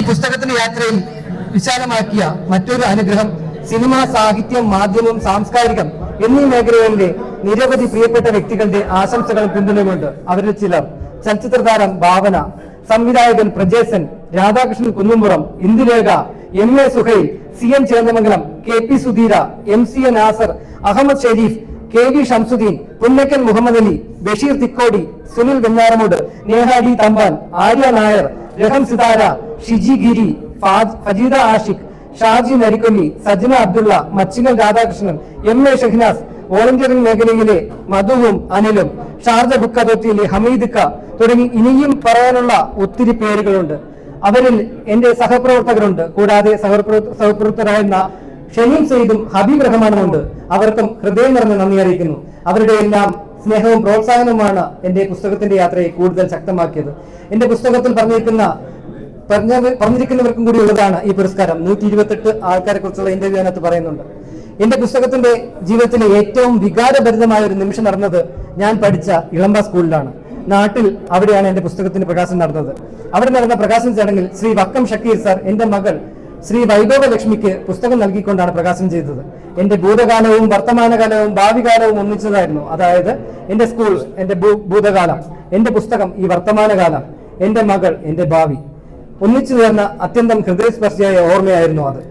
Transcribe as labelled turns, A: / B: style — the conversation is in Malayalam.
A: പുസ്തകത്തിന്റെ യാത്രയിൽ വിശാലമാക്കിയ മറ്റൊരു അനുഗ്രഹം സിനിമ, സാഹിത്യം, മാധ്യമം, സാംസ്കാരികം എന്നീ മേഖലകളിലെ നിരവധി പ്രിയപ്പെട്ട വ്യക്തികളുടെ ആശംസകളും പിന്തുണയുമുണ്ട്. അവരിൽ ചിലർ: ചലച്ചിത്ര താരം ഭാവന, സംവിധായകൻ Prajesan, Radhakrishnan Kunnumpuram, Indulekha, MA Suhail, CN Chendamangalam, KP Sudheera, MCA Nasar, Ahammed Shareef, KV Shamsudheen, Punnakkan Muhammed Ali, Basheer Thikkodi, Sunil Venjaramoodu, Neha D Thampan, Arya Nair, Raham Sithara, Shiji Giri, Fajeeda Ashiq, Shaji Narikkolli, Sajna Abdulla, Machingal Radhakrishnan, MA Shahnaz, volunteering മേഖലയിലെ മധുവും അനിലും, ഷാർജ ബുക്ക് അതോറിറ്റിയിലെ ഹമീദ് ക തുടങ്ങി ഇനിയും പറയാനുള്ള ഒത്തിരി പേരുകളുണ്ട്. അവരിൽ എന്റെ സഹപ്രവർത്തകരുണ്ട്. കൂടാതെ സഹപ്രവർത്തകരായിരുന്ന ഷമീം സയ്യിദും ഹബീബ് റഹ്മാനുമുണ്ട്. അവർക്കും ഹൃദയം നിറഞ്ഞ നന്ദി അറിയിക്കുന്നു. അവരുടെ എല്ലാം സ്നേഹവും പ്രോത്സാഹനവുമാണ് എന്റെ പുസ്തകത്തിന്റെ യാത്രയെ കൂടുതൽ ശക്തമാക്കിയത്. എന്റെ പുസ്തകത്തിൽ പറഞ്ഞിരിക്കുന്നവർക്കും കൂടി ഉള്ളതാണ് ഈ പുരസ്കാരം. 128 ആൾക്കാരെ കുറിച്ചുള്ള ഇന്റർവ്യൂ അതിനകത്ത് പറയുന്നുണ്ട്. എന്റെ പുസ്തകത്തിന്റെ ജീവിതത്തിലെ ഏറ്റവും വികാരഭരിതമായ ഒരു നിമിഷം നടന്നത് ഞാൻ പഠിച്ച ഇളമ്പ സ്കൂളിലാണ്. നാട്ടിൽ അവിടെയാണ് എന്റെ പുസ്തകത്തിന്റെ പ്രകാശനം നടന്നത്. അവിടെ നടന്ന പ്രകാശന ചടങ്ങിൽ ശ്രീ വക്കം ഷക്കീർ സർ എന്റെ മകൾ ശ്രീ വൈഭവ ലക്ഷ്മിക്ക് പുസ്തകം നൽകിക്കൊണ്ടാണ് പ്രകാശനം ചെയ്തത്. എന്റെ ഭൂതകാലവും വർത്തമാനകാലവും ഭാവി കാലവും ഒന്നിച്ചതായിരുന്നു. അതായത് എന്റെ സ്കൂൾ എന്റെ ഭൂതകാലം, എന്റെ പുസ്തകം ഈ വർത്തമാനകാലം, എന്റെ മകൾ എന്റെ ഭാവി ഒന്നിച്ചു ചേർന്ന അത്യന്തം ഹൃദയസ്പർശിയായ ഓർമ്മയായിരുന്നു അത്.